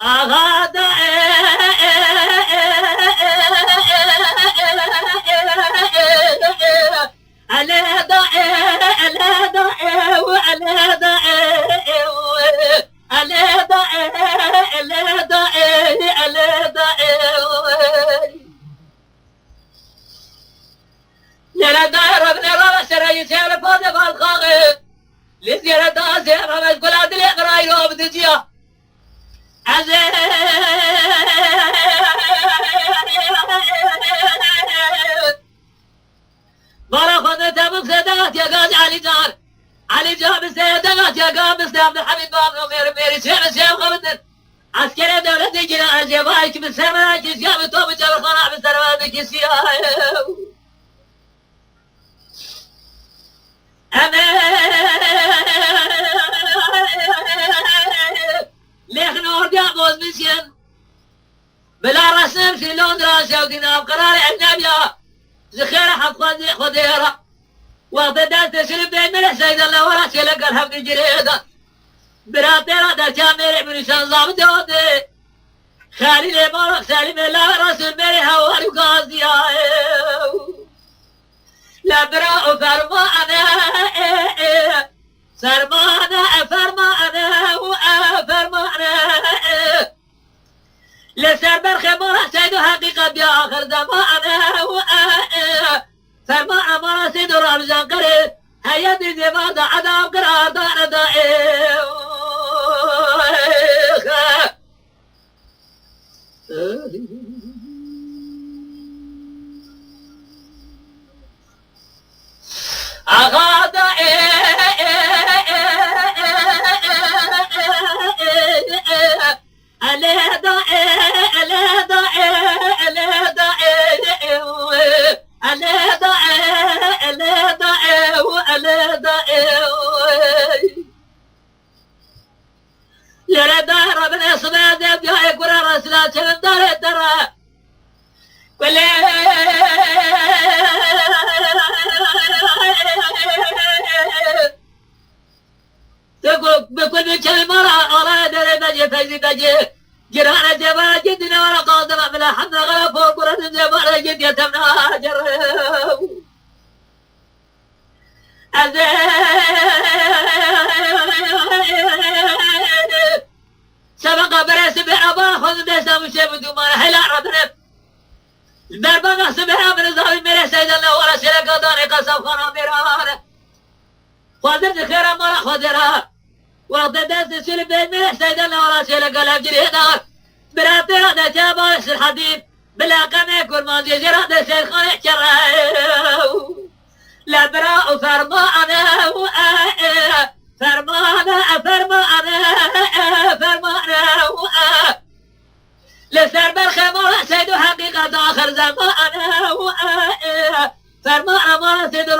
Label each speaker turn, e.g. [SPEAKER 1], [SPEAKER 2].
[SPEAKER 1] آغا دا على دا على دا وعلى دا على دا على دا على دا لنا دار ابن ربا سراي سير فاضي بالخاغ لزير دا سير ربا كل عدل يقرأ يوم تجيه مرة خذت أبوك سيدات يا قاضي علي جاب سيدات يا قاضي عبد الحميد بابا ميري شيخ خبطت عسكري دولة جنا أجيبايك بالسماء كيسيا بتوب جبل خلاع بالسلوات كيسيا ليخ نور جابوز مسيان بلا رسم في لندن شاودنا بقرار النبيا زخيرة حق خديرة وقت داس تسلم بين من السيد الله ولا شلق الحمد جريدة براتيرا دا شاميري من شان ضابط ودي خالي لي مالك سالم الله رسول ميري هواري قاضي لا براء فرمانا فرمانا فرمانا وفرمانا لسر برخمورة سيدو حقيقة بيا آخر زمانا فرمانا مرا سيدو رمزان قريب هيا دي زمانا عذاب قرار دار دائم أغادا أليدا أليدا أليدا أليدا أليدا أليدا لردا ربنا صبا ذب يا قرار رسلا شلم دار ترى كل تقول بكل كلمة على دري بجي فيزي بجي جرانا جبا جدنا ولا قادر بلا حمد غلا فوق ورد جبا جد يتمنا جر سبق برس بعبا خذ دسا مشي بدوما حلا ربنا البربا سبحان من الزاوي ميري سيد الله ولا شرك قداني قصف خنا ميران خذت خير مرا خذرها وقت دس سلم بين ميري سيد الله ولا شرك قلب جريدار براتي هذا جابا الحديد بلا قمي كل ما دي جراد سيد خاني شراو لا براء فرمانا فرمانا فرمانا لسر برخمورة سيدو حقيقة آخر زمانا فرمانا مرا سيدو